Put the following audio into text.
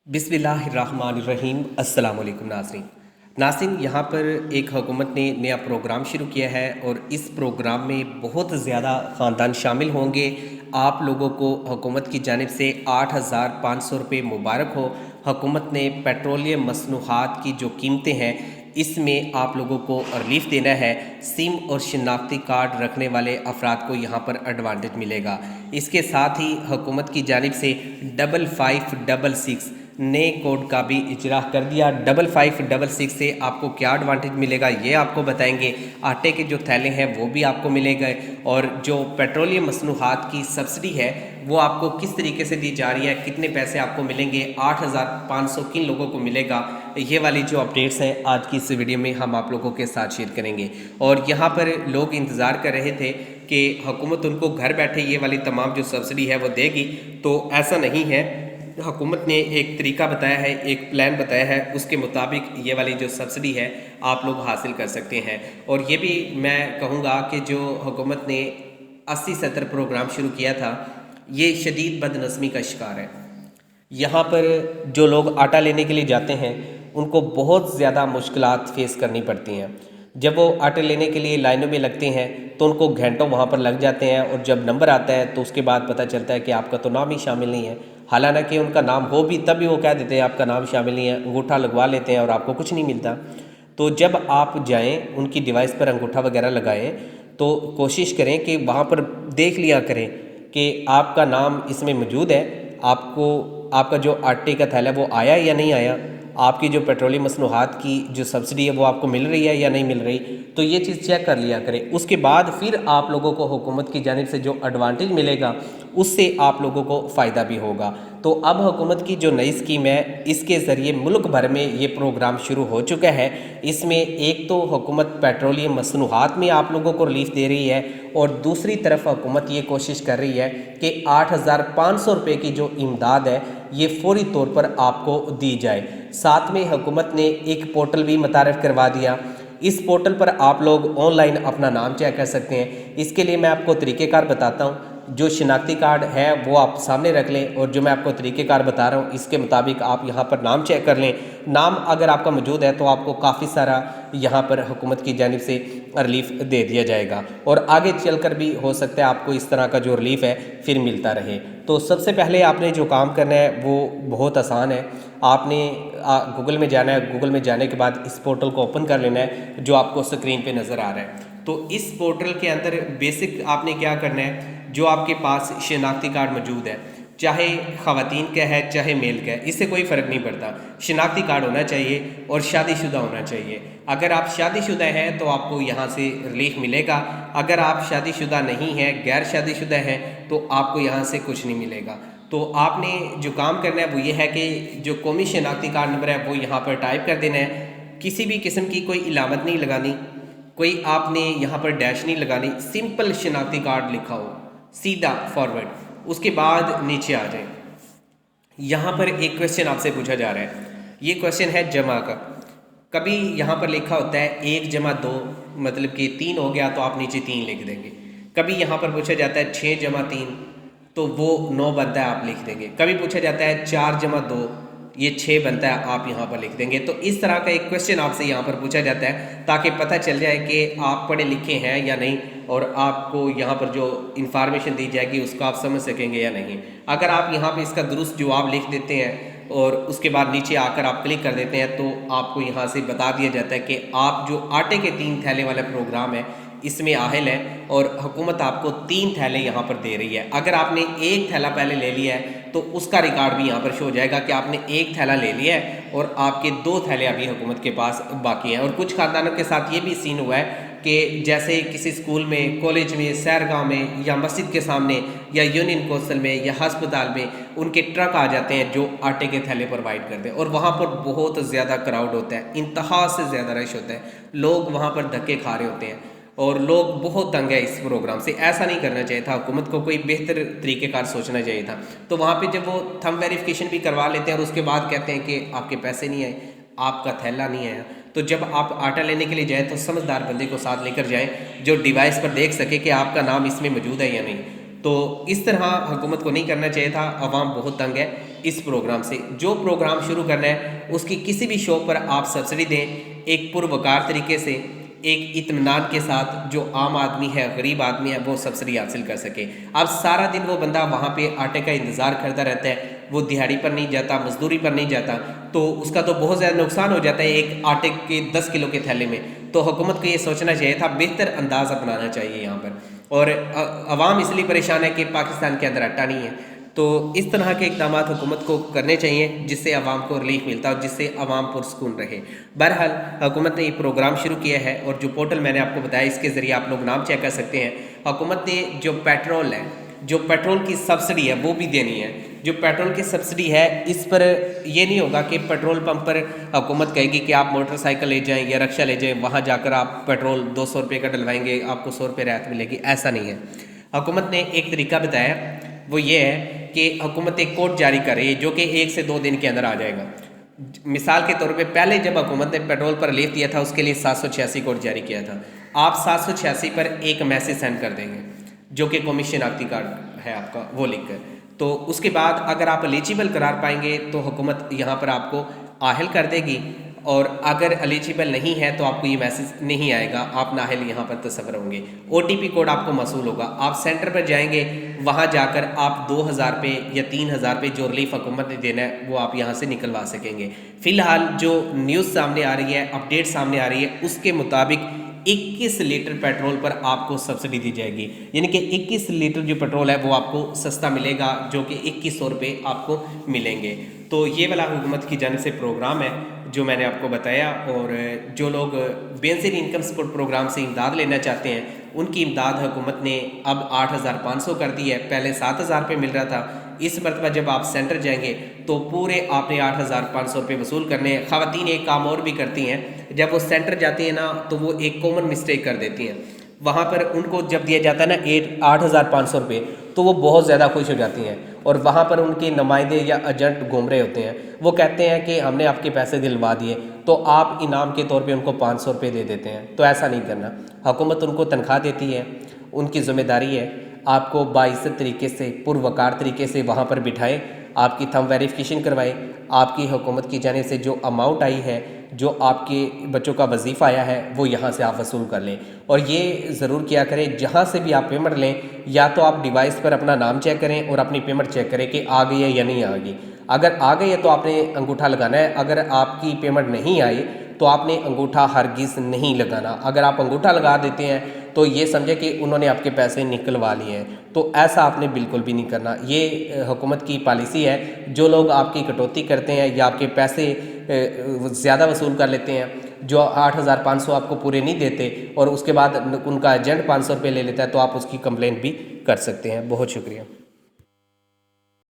बिस्मिल्लाहिर्रहमानिर्रहीम। अस्सलाम वालेकुम नाज़रीन, यहाँ पर एक हुकूमत ने नया प्रोग्राम शुरू किया है और इस प्रोग्राम में बहुत ज़्यादा ख़ानदान शामिल होंगे। आप लोगों को हुकूमत की जानिब से 8,500 रुपये मुबारक हो। हुकूमत ने पेट्रोलियम मसनूहात की जो कीमतें हैं इसमें आप लोगों को रिलीफ देना है। सिम और शनाख्ती कार्ड रखने वाले अफराद को यहाँ पर एडवांटेज मिलेगा। इसके साथ ही हुकूमत की जानिब से 5566 नए कोड का भी इजरा कर दिया। 5566 से आपको क्या एडवांटेज मिलेगा ये आपको बताएंगे। आटे के जो थैले हैं वो भी आपको मिलेंगे और जो पेट्रोलियम मसनूहात की सब्सिडी है वो आपको किस तरीके से दी जा रही है, कितने पैसे आपको मिलेंगे, 8,500 किन लोगों को मिलेगा, ये वाली जो अपडेट्स हैं आज की इस वीडियो में हम आप लोगों के साथ शेयर करेंगे। और यहाँ पर लोग इंतज़ार कर रहे थे कि हुकूमत उनको घर बैठे ये वाली तमाम जो सब्सिडी है वो देगी, तो ऐसा नहीं है। हुकूमत ने एक तरीका बताया है, एक प्लान बताया है, उसके मुताबिक ये वाली जो सब्सिडी है आप लोग हासिल कर सकते हैं। और ये भी मैं कहूँगा कि जो हुकूमत ने 80-70 प्रोग्राम शुरू किया था ये शदीद बदनस्मी का शिकार है। यहाँ पर जो लोग आटा लेने के लिए जाते हैं उनको बहुत ज़्यादा मुश्किलात फेस करनी पड़ती हैं। जब वो आटे लेने के लिए लाइनों में लगते हैं तो उनको घंटों वहाँ पर लग जाते हैं और जब नंबर आता है तो उसके बाद पता चलता है कि आपका तो नाम ही शामिल नहीं है। हालांकि उनका नाम हो भी तब भी वो कह देते हैं आपका नाम शामिल नहीं है, अंगूठा लगवा लेते हैं और आपको कुछ नहीं मिलता। तो जब आप जाएं उनकी डिवाइस पर अंगूठा वगैरह लगाएं तो कोशिश करें कि वहाँ पर देख लिया करें कि आपका नाम इसमें मौजूद है, आपको आपका जो आटे का थैला है वो आया या नहीं आया, आपकी जो पेट्रोलियम मसनूहात की जो सब्सिडी है वो आपको मिल रही है या नहीं मिल रही। तो ये चीज़ चेक कर लिया करें। उसके बाद फिर आप लोगों को हुकूमत की जानिब से जो एडवांटेज मिलेगा उससे आप लोगों को फ़ायदा भी होगा। तो अब हुकूमत की जो नई स्कीम है इसके ज़रिए मुल्क भर में ये प्रोग्राम शुरू हो चुका है। इसमें एक तो हुकूमत पेट्रोलियम मसनूहात में आप लोगों को रिलीफ दे रही है और दूसरी तरफ हुकूमत ये कोशिश कर रही है कि 8,500 रुपये की जो इमदाद है ये फौरी तौर पर आपको दी जाए। साथ में हुकूमत ने एक पोर्टल भी मुतारफ़ करवा दिया। इस पोर्टल पर आप लोग ऑनलाइन अपना नाम चेक कर सकते हैं। इसके लिए मैं आपको तरीक़ेकार बताता हूँ। जो शनाख्ती कार्ड है वो आप सामने रख लें और जो मैं आपको तरीक़ेकार बता रहा हूँ इसके मुताबिक आप यहाँ पर नाम चेक कर लें। नाम अगर आपका मौजूद है तो आपको काफ़ी सारा यहाँ पर हुकूमत की जानिब से रिलीफ दे दिया जाएगा और आगे चलकर भी हो सकता है आपको इस तरह का जो रिलीफ है फिर मिलता रहे। तो सबसे पहले आपने जो काम करना है वो बहुत आसान है। आपने गूगल में जाना है। गूगल में जाने के बाद इस पोर्टल को ओपन कर लेना है जो आपको स्क्रीन पे नज़र आ रहा है। तो इस पोर्टल के अंदर बेसिक आपने क्या करना है, जो आपके पास शनाख्ती कार्ड मौजूद है, चाहे ख़वातीन का है चाहे मेल का है, इससे कोई फ़र्क नहीं पड़ता, शनाख्ती कार्ड होना चाहिए और शादीशुदा होना चाहिए। अगर आप शादीशुदा हैं तो आपको यहाँ से रिलीफ मिलेगा। अगर आप शादीशुदा नहीं हैं, गैर शादीशुदा हैं, तो आपको यहाँ से कुछ नहीं मिलेगा। तो आपने जो काम करना है वो ये है कि जो कौमी शनाख्ती कार्ड नंबर है वो यहाँ पर टाइप कर देना है। किसी भी किस्म की कोई इलामत नहीं लगानी, कोई आपने यहाँ पर डैश नहीं लगानी, सिंपल शनाख्ती कार्ड लिखा हो, सीधा फॉरवर्ड। उसके बाद नीचे आ जाए। यहाँ पर एक क्वेश्चन आपसे पूछा जा रहा है, ये क्वेश्चन है जमा का। कभी यहाँ पर लिखा होता है 1 जमा 2 मतलब कि 3 हो गया तो आप नीचे 3 लिख देंगे। कभी यहाँ पर पूछा जाता है 6 जमा 3 तो वो 9 बनता है, आप लिख देंगे। कभी पूछा जाता है 4 जमा 2 ये 6 बनता है, आप यहाँ पर लिख देंगे। तो इस तरह का एक क्वेश्चन आपसे यहाँ पर पूछा जाता है ताकि पता चल जाए कि आप पढ़े लिखे हैं या नहीं और आपको यहाँ पर जो इन्फॉर्मेशन दी जाएगी उसको आप समझ सकेंगे या नहीं। अगर आप यहाँ पे इसका दुरुस्त जवाब लिख देते हैं और उसके बाद नीचे आकर आप क्लिक कर देते हैं तो आपको यहाँ से बता दिया जाता है कि आप जो आटे के 3 थैले वाला प्रोग्राम है इसमें आहिल है और हुकूमत आपको 3 थैले यहाँ पर दे रही है। अगर आपने 1 थैला पहले ले लिया है तो उसका रिकॉर्ड भी यहाँ पर शो हो जाएगा कि आपने 1 थैला ले लिया है और आपके 2 थैले अभी हुकूमत के पास बाकी हैं। और कुछ खानदानों के साथ ये भी सीन हुआ है कि जैसे किसी स्कूल में, कॉलेज में, सैरगाह में या मस्जिद के सामने या यूनियन कौंसिल में या हस्पताल में उनके ट्रक आ जाते हैं जो आटे के थैले प्रोवाइड करते हैं और वहाँ पर बहुत ज़्यादा क्राउड होता है, इंतहा से ज़्यादा रश होता है, लोग वहाँ पर धक्के खा रहे होते हैं और लोग बहुत तंग है इस प्रोग्राम से। ऐसा नहीं करना चाहिए था, हुकूमत को कोई बेहतर तरीक़ेकार सोचना चाहिए था। तो वहाँ पे जब वो थंब वेरिफिकेशन भी करवा लेते हैं और उसके बाद कहते हैं कि आपके पैसे नहीं आए, आपका थैला नहीं आया, तो जब आप आटा लेने के लिए जाएँ तो समझदार बंदे को साथ लेकर जाएँ जो डिवाइस पर देख सके कि आपका नाम इसमें मौजूद है या नहीं। तो इस तरह हुकूमत को नहीं करना चाहिए था। अवाम बहुत तंग है। اس پروگرام سے۔ جو پروگرام شروع کرنا ہے اس کی کسی بھی شاپ پر آپ سبسڈی دیں، ایک پروقار طریقے سے، ایک اطمینان کے ساتھ، جو عام آدمی ہے، غریب آدمی ہے، وہ سبسڈی حاصل کر سکے۔ اب سارا دن وہ بندہ وہاں پہ آٹے کا انتظار کرتا رہتا ہے، وہ دیہڑی پر نہیں جاتا، مزدوری پر نہیں جاتا، تو اس کا تو بہت زیادہ نقصان ہو جاتا ہے ایک آٹے کے 10 کلو کے تھیلے میں۔ تو حکومت کو یہ سوچنا چاہیے تھا، بہتر انداز اپنانا چاہیے یہاں پر۔ اور عوام اس لیے پریشان ہے کہ پاکستان کے اندر آٹا نہیں ہے، تو اس طرح کے اقدامات حکومت کو کرنے چاہیے جس سے عوام کو ریلیف ملتا ہے اور جس سے عوام پرسکون رہے۔ بہرحال حکومت نے یہ پروگرام شروع کیا ہے، اور جو پورٹل میں نے آپ کو بتایا اس کے ذریعے آپ لوگ نام چیک کر سکتے ہیں۔ حکومت نے جو پیٹرول ہے، جو پیٹرول کی سبسڈی ہے وہ بھی دینی ہے۔ جو پیٹرول کی سبسڈی ہے اس پر یہ نہیں ہوگا کہ پیٹرول پمپ پر حکومت کہے گی کہ آپ موٹر سائیکل لے جائیں یا رکشہ لے جائیں، وہاں جا کر آپ پیٹرول 200 روپے کا ڈلوائیں گے، آپ کو 100 روپے رعایت ملے گی، ایسا نہیں ہے۔ حکومت نے ایک طریقہ بتایا، وہ یہ ہے کہ حکومت ایک کوڈ جاری کر رہی ہے جو کہ 1 سے 2 دن کے اندر آ جائے گا۔ مثال کے طور پہ پہلے جب حکومت نے پیٹرول پر ریلیف دیا تھا اس کے لیے 786 کوڈ جاری کیا تھا۔ آپ 786 پر ایک میسیج سینڈ کر دیں گے جو کہ قومی شناختی کارڈ ہے آپ کا، وہ لکھ کر، تو اس کے بعد اگر آپ ایلیجیبل قرار پائیں گے تو حکومت یہاں پر آپ کو آہل کر دے گی، اور اگر ایلیجیبل نہیں ہے تو آپ کو یہ میسیج نہیں آئے گا، آپ نااہل یہاں پر تصور ہوں گے۔ OTP کوڈ آپ کو موصول ہوگا، آپ سینٹر پر جائیں گے، وہاں جا کر آپ 2000 روپے یا 3000 روپے جو ریلیف حکومت نے دینا ہے وہ آپ یہاں سے نکلوا سکیں گے۔ فی الحال جو نیوز سامنے آ رہی ہے، اپڈیٹ سامنے آ رہی ہے، اس کے مطابق 21 لیٹر پیٹرول پر آپ کو سبسڈی دی جائے گی، یعنی کہ 21 لیٹر جو پیٹرول ہے وہ آپ کو سستا ملے گا، جو کہ 2100 روپے آپ کو ملیں گے۔ تو یہ والا حکومت کی جانب سے پروگرام ہے جو میں نے آپ کو بتایا، اور جو لوگ بینظیر انکم سپورٹ پروگرام سے امداد لینا چاہتے ہیں ان کی امداد حکومت نے اب 8500 کر دی ہے، پہلے 7000 روپے مل رہا تھا۔ اس مرتبہ جب آپ سینٹر جائیں گے تو پورے آپ نے 8500 روپے وصول کرنے ہیں۔ خواتین ایک کام اور بھی کرتی ہیں، جب وہ سینٹر جاتی ہیں نا تو وہ ایک کامن مسٹیک کر دیتی ہیں، وہاں پر ان کو جب دیا جاتا ہے نا 8500 روپے تو وہ بہت زیادہ خوش ہو جاتی ہیں، اور وہاں پر ان کے نمائندے یا ایجنٹ گھوم رہے ہوتے ہیں، وہ کہتے ہیں کہ ہم نے آپ کے پیسے دلوا دیے، تو آپ انعام کے طور پہ ان کو 500 روپے دے دیتے ہیں۔ تو ایسا نہیں کرنا، حکومت ان کو تنخواہ دیتی ہے، ان کی ذمہ داری ہے آپ کو باعزت طریقے سے، پروقار طریقے سے وہاں پر بٹھائے، آپ کی تھم ویریفیکیشن کروائے، آپ کی حکومت کی جانب سے جو اماؤنٹ آئی ہے، جو آپ کے بچوں کا وظیفہ آیا ہے، وہ یہاں سے آپ وصول کر لیں۔ اور یہ ضرور کیا کریں، جہاں سے بھی آپ پیمنٹ لیں یا تو آپ ڈیوائس پر اپنا نام چیک کریں اور اپنی پیمنٹ چیک کریں کہ آ گئی ہے یا نہیں آ گئی۔ اگر آ گئی ہے تو آپ نے انگوٹھا لگانا ہے، اگر آپ کی پیمنٹ نہیں آئی تو آپ نے انگوٹھا ہرگز نہیں لگانا۔ اگر آپ انگوٹھا لگا دیتے ہیں تو یہ سمجھے کہ انہوں نے آپ کے پیسے نکلوا لیے ہیں، تو ایسا آپ نے بالکل بھی نہیں کرنا۔ یہ حکومت کی پالیسی ہے، جو لوگ آپ کی کٹوتی کرتے ہیں یا آپ کے پیسے زیادہ وصول کر لیتے ہیں، جو 8500 آپ کو پورے نہیں دیتے اور اس کے بعد ان کا ایجنٹ 500 روپے لے لیتا ہے، تو آپ اس کی کمپلین بھی کر سکتے ہیں۔ بہت شکریہ۔